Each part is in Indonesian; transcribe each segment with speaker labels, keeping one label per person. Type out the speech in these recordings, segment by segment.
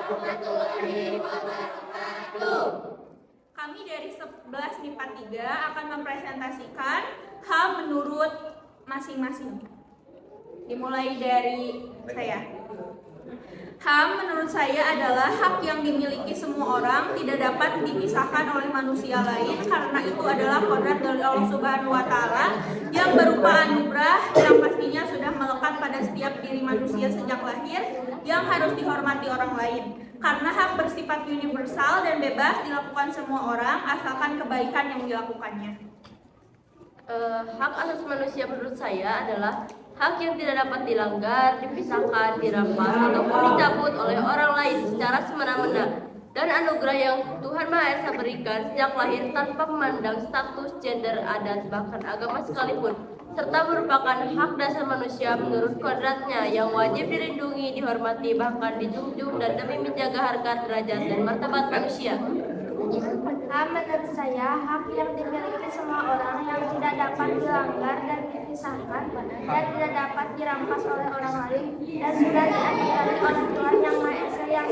Speaker 1: warahmatullahi wabarakatuh.
Speaker 2: Kami dari 11 MIPA 3 akan mempresentasikan HAM menurut masing-masing. Dimulai dari saya. HAM menurut saya adalah hak yang dimiliki semua orang, tidak dapat dipisahkan oleh manusia lain karena itu adalah kodrat dari Allah Subhanahu wa Ta'ala yang berupa anugerah yang pastinya sudah melekat pada setiap diri manusia sejak lahir yang harus dihormati orang lain. Karena hak bersifat universal dan bebas dilakukan semua orang asalkan kebaikan yang dilakukannya.
Speaker 3: Hak asasi manusia menurut saya adalah hak yang tidak dapat dilanggar, dipisahkan, dirampas, ataupun dicabut oleh orang lain secara semena-mena dan anugerah yang Tuhan Maha Esa berikan sejak lahir tanpa memandang status, gender, adat, bahkan agama sekalipun, serta merupakan hak dasar manusia menurut kodratnya yang wajib dilindungi, dihormati, bahkan dijunjung dan demi menjaga harkat, derajat, dan martabat manusia.
Speaker 4: HAM menurut saya hak yang dimiliki semua orang yang tidak dapat dilanggar dan dipisahkan dan tidak dapat dirampas oleh orang lain dan sudah dianugerahkan oleh Tuhan Yang Maha Esa yang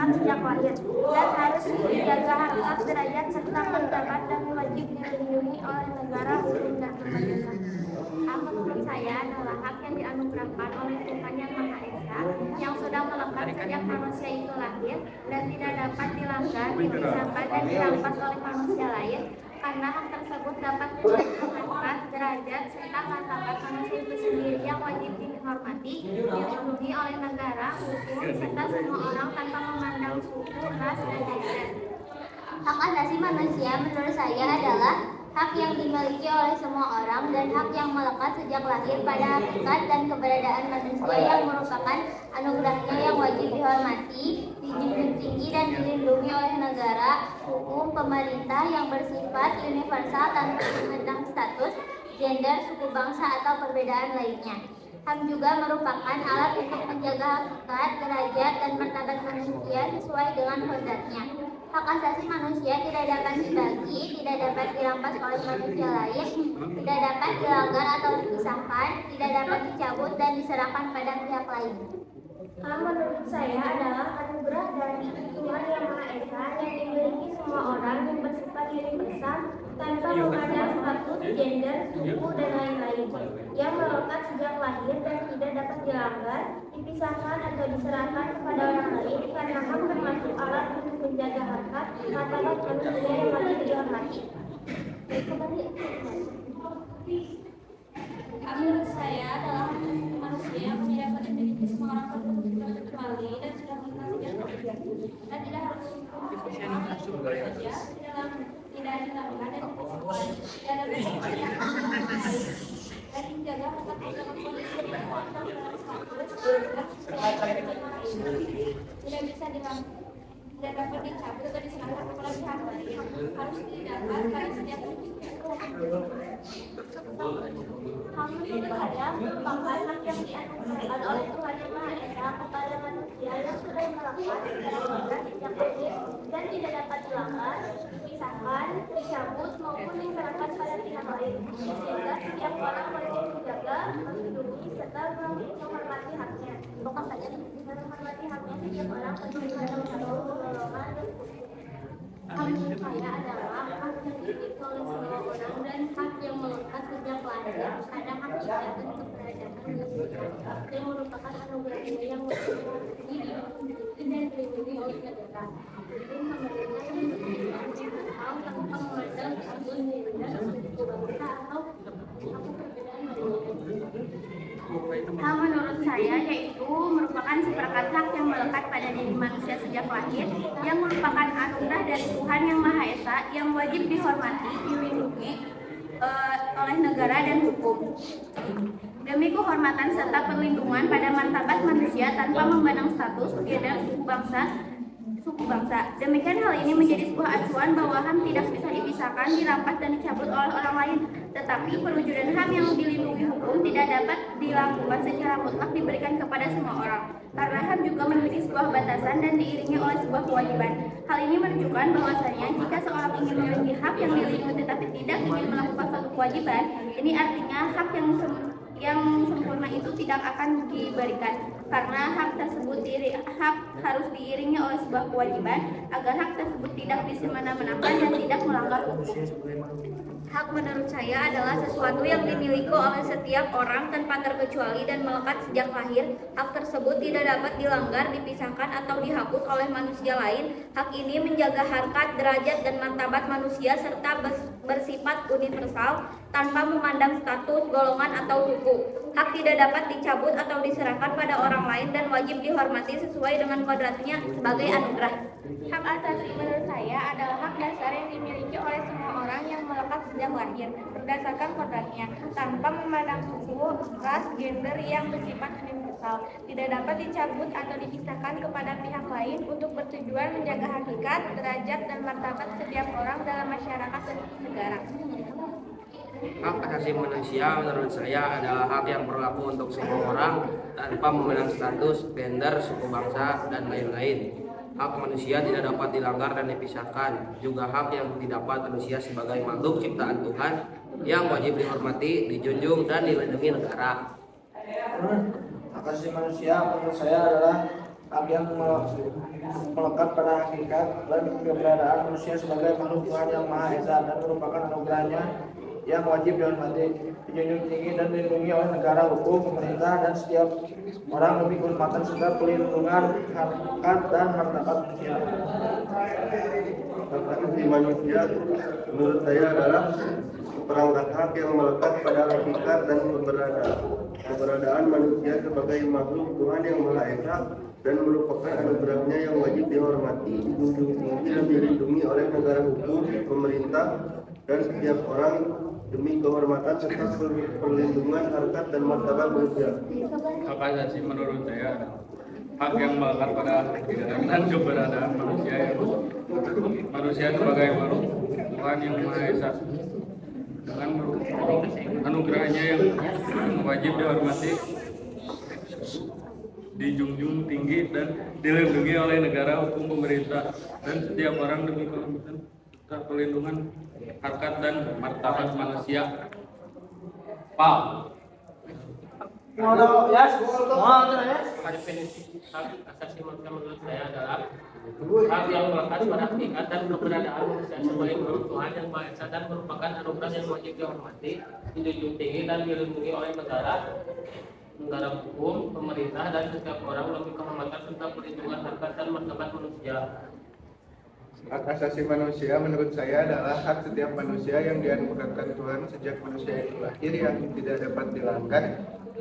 Speaker 4: melekat sejak lahir dan harus dijaga harkat, derajat, serta martabat dan wajib dilindungi oleh negara, hukum, dan pemerintah. HAM menurut saya adalah hak yang dianugerahkan oleh Tuhan Yang Maha Esa yang sudah melekat sejak manusia itu lahir dan tidak dapat dilanggar, dipisahkan, dan dirampas oleh manusia lain karena hak tersebut dapat menjaga harkat, derajat, serta martabat manusia itu sendiri yang wajib dihormati, dilindungi oleh negara, hukum, serta semua orang tanpa memandang suku, ras, dan gender.
Speaker 1: Hak asasi manusia menurut saya adalah hak yang dimiliki oleh semua orang dan hak yang melekat sejak lahir pada hakikat dan keberadaan manusia yang merupakan anugerahnya yang wajib dihormati, dijunjung tinggi dan dilindungi oleh negara, hukum, pemerintah yang bersifat universal tanpa memandang status, gender, suku bangsa atau perbedaan lainnya. HAM juga merupakan alat untuk menjaga hakikat, derajat, dan martabat manusia sesuai dengan kodratnya. Hak asasi manusia tidak dapat dibagi, tidak dapat dirampas oleh manusia lain, tidak dapat dilanggar atau dipisahkan, tidak dapat dicabut dan diserahkan pada pihak lain.
Speaker 4: HAM menurut saya adalah anugerah dari Tuhan Yang Maha Esa yang dimiliki semua orang yang bersifat universal tanpa memandang status, gender, suku, dan lain-lain, yang melekat sejak lahir dan tidak dapat dilanggar, dipisahkan atau diserahkan kepada orang lain karena HAM termasuk alat untuk menjaga harkat, martabat manusia yang wajib dihormati.
Speaker 5: HAM menurut saya adalah hak asasi manusia yang tidak dapat dimiliki semua orang kecuali dan sudah melekat sejak lahir dan tidak harus saja tidak dilanggar dan dipisahkan dan dan menjaga harkat martabat manusia yang tidak bisa dilanggar, tidak dapat dicabut atau diserahkan kepada pihak lain, harus didapat pada setiap
Speaker 4: HAM menurut saya merupakan hak yang dianugerahkan oleh Tuhan Yang Maha Esa kepada manusia yang sudah melekat secara kodrat sejak lahir dan tidak dapat dilanggar, dipisahkan, dicabut maupun diserahkan pada pihak lain, sehingga setiap orang wajib menjaga, melindungi, serta menghormati haknya. Menghormati haknya setiap orang terhadap golongan dan
Speaker 1: HAM menurut saya adalah hak yang dimiliki oleh semua orang dan hak yang melekat sejak lahir pada hakikat dan keberadaan manusia yang merupakan anugerahnya yang wajib dihormati dan dilindungi oleh negara. Hukum, pemerintah yang bersifat HAM tanpa memandang status, gender, suku bangsa atau perbedaan lainnya.
Speaker 4: HAM menurut saya yaitu merupakan seperangkat hak yang melekat pada diri manusia sejak lahir yang merupakan anugerah dari Tuhan Yang Maha Esa yang wajib dihormati, dilindungi oleh negara dan hukum demi kehormatan serta perlindungan pada martabat manusia tanpa memandang status, gender, suku bangsa. Demikian hal ini menjadi sebuah acuan bahwa HAM tidak bisa dipisahkan, dirampas, dan dicabut oleh orang lain. Tetapi perwujudan HAM yang dilindungi hukum tidak dapat dilakukan secara mutlak diberikan kepada semua orang. Karena HAM juga memiliki sebuah batasan dan diiringi oleh sebuah kewajiban. Hal ini menunjukkan bahwasanya jika seorang ingin memiliki hak yang dilindungi tetapi tidak ingin melakukan suatu kewajiban, ini artinya hak yang sempurna itu tidak akan diberikan, karena hak tersebut harus diiringi oleh sebuah kewajiban agar hak tersebut tidak disemena-menakan dan tidak melanggar hukum.
Speaker 1: Hak menurut saya adalah sesuatu yang dimiliki oleh setiap orang tanpa terkecuali dan melekat sejak lahir. Hak tersebut tidak dapat dilanggar, dipisahkan, atau dihapus oleh manusia lain. Hak ini menjaga harkat, derajat, dan martabat manusia serta bersifat universal tanpa memandang status, golongan, atau suku. Hak tidak dapat dicabut atau diserahkan pada orang lain dan wajib dihormati sesuai dengan kodratnya sebagai anugerah.
Speaker 4: Hak asasi menurut saya adalah hak dasar yang dimiliki oleh semua orang yang melekat sejak lahir berdasarkan kodratnya tanpa memandang suku, ras, gender yang bersifat universal. Tidak dapat dicabut atau dipisahkan kepada pihak lain untuk bertujuan menjaga hakikat, derajat, dan martabat setiap orang dalam masyarakat dan negara.
Speaker 6: Hak asasi manusia menurut saya adalah hak yang berlaku untuk semua orang tanpa memandang status, gender, suku bangsa, dan lain-lain. Hak manusia tidak dapat dilanggar dan dipisahkan. Juga hak yang didapat manusia sebagai makhluk ciptaan Tuhan yang wajib dihormati, dijunjung, dan dilindungi negara.
Speaker 7: Hak asasi manusia menurut saya adalah hak yang melekat pada hakikat dan keberadaan manusia sebagai makhluk Tuhan yang Maha Esa dan merupakan anugerahnya yang wajib dihormati, dijunjung tinggi, dan dilindungi oleh negara, hukum, pemerintah, dan setiap orang demi kehormatan serta pelindungan harkat dan martabat manusia.
Speaker 8: Hak asasi manusia menurut saya adalah seperangkat hak yang melekat pada hakikat dan keberadaan manusia sebagai makhluk Tuhan yang Maha Esa dan merupakan anugerahnya yang wajib dihormati, dijunjung tinggi, dan dilindungi oleh negara, hukum, pemerintah, dan setiap orang demi kehormatan serta perlindungan harkat dan martabat manusia.
Speaker 9: Hak asasi menurut saya adalah hak yang melekat pada hakikat dan keberadaan manusia sebagai makhluk Tuhan yang Maha Esa dengan anugerahnya yang wajib dihormati, dijunjung tinggi, dan dilindungi oleh negara, hukum, pemerintah, dan setiap orang demi kehormatan serta perlindungan harkat dan martabat manusia.
Speaker 6: Definisi hak asasi manusia menurut saya adalah hak yang melekat pada hakikat dan keberadaan manusia sebagai makhluk Tuhan yang Maha Esa dan merupakan anugerah yang wajib dihormati, dijunjung tinggi, dan dilindungi oleh negara, hukum, pemerintah, dan setiap orang demi kehormatan serta perlindungan harkat dan martabat manusia.
Speaker 8: Hak asasi manusia menurut saya adalah hak setiap manusia yang dianugerahkan Tuhan sejak manusia itu lahir yang tidak dapat dilanggar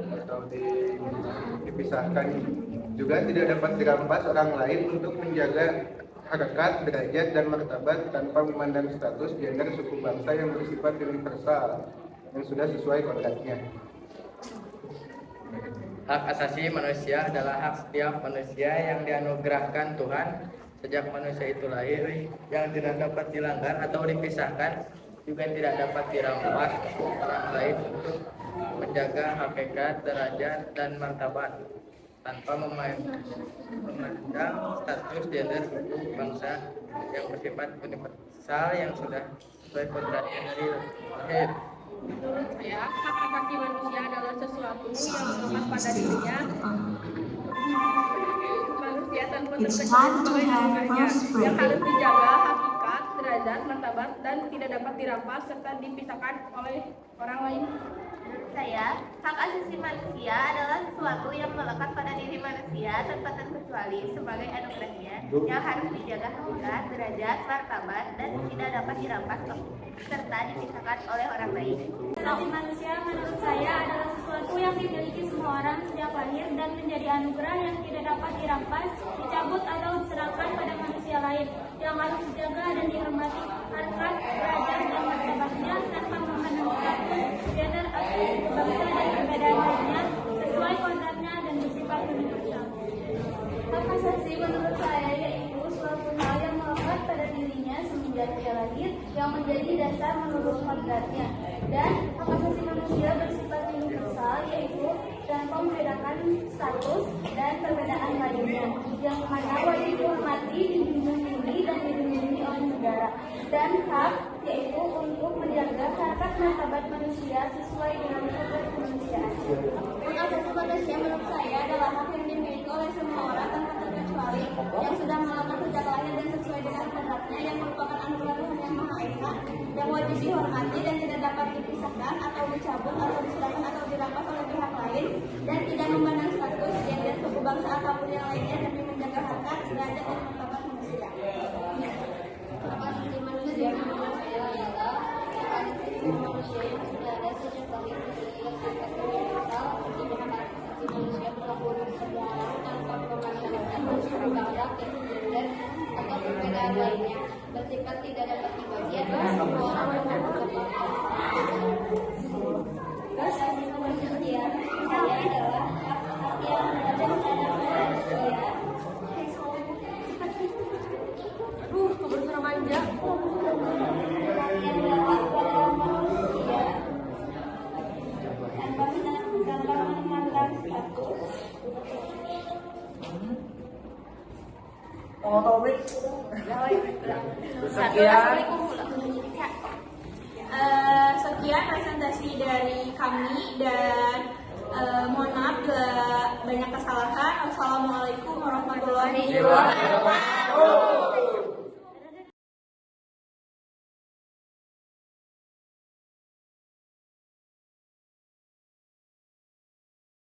Speaker 8: atau dipisahkan, juga tidak dapat dirampas orang lain untuk menjaga harkat, derajat, dan martabat tanpa memandang status, gender, suku bangsa yang bersifat universal yang sudah sesuai kodratnya.
Speaker 10: Hak asasi manusia adalah hak setiap manusia yang dianugerahkan Tuhan sejak manusia itu lahir yang tidak dapat dilanggar atau dipisahkan, juga tidak dapat dirampas orang lain untuk menjaga hakikat, derajat, dan martabat tanpa memandang status, gender, suku, bangsa yang bersifat universal yang sudah sesuai kodratnya dari lahir.
Speaker 2: Menurut saya, hak asasi manusia adalah sesuatu yang melekat pada dirinya manusia tanpa terkecuali sebagai anugerahnya yang harus dijaga hakikat, derajat, martabat, dan tidak dapat dirampas serta dipisahkan oleh orang lain.
Speaker 1: Menurut saya, hak asasi manusia adalah sesuatu yang melekat pada diri manusia tanpa terkecuali sebagai anugerahnya yang harus dijaga hakikat, derajat, martabat, dan tidak dapat dirampas serta dipisahkan oleh orang lain.
Speaker 5: Hak asasi manusia menurut saya adalah sesuatu yang dimiliki semua orang sejak lahir dan menjadi anugerah yang tidak dapat dirampas, dicabut, atau diserahkan pada manusia lain yang harus dijaga dan dihormati harkat, derajat, dan martabatnya tanpa memandang status, gender, atau bangsa dan perbedaan lainnya sesuai kodratnya dan bersifat universal.
Speaker 1: Hak asasi menurut saya yaitu suatu hal yang melekat pada dirinya semenjak dia lahir yang menjadi dasar menurut kodratnya, dan hak asasi manusia bersifat universal yaitu tanpa membedakan status dan perbedaan lainnya yang mana wajib dihormati, dijunjung tinggi, dan dilindungi oleh negara, dan hak yaitu untuk menjaga harkat martabat manusia sesuai dengan kodrat kemanusiaan. Hak asasi manusia menurut saya adalah hak yang dimiliki oleh semua orang tanpa terkecuali yang sudah melakukan sejak lahir dan sesuai dengan kodratnya yang merupakan anugerah Tuhan yang Maha Esa yang wajib dihormati dan tidak dapat dipisahkan atau dicabut atau diserahkan atau dirampas oleh pihak lain dan tidak memandang status, gender, suku bangsa ataupun yang lainnya demi menjaga harkat, derajat dan martabat manusia.
Speaker 5: Hak asasi manusia menurut saya adalah hak asasi manusia yang sudah ada sejak lahir yang dapat universal di mana hak asasi manusia berlaku untuk semua orang tanpa memandang suku bangsa, gender atau perbedaan lainnya, bersifat tidak dapat dibagi antara semua orang yang beragama.
Speaker 1: Hak asasi manusia saya adalah hak yang ada pada manusia.
Speaker 3: Kebetulan manja.
Speaker 1: Yang dapat pada manusia tanpa memandang status.
Speaker 2: Sekian presentasi dari kami dan mohon maaf bila banyak kesalahan. Wassalamualaikum warahmatullahi wabarakatuh.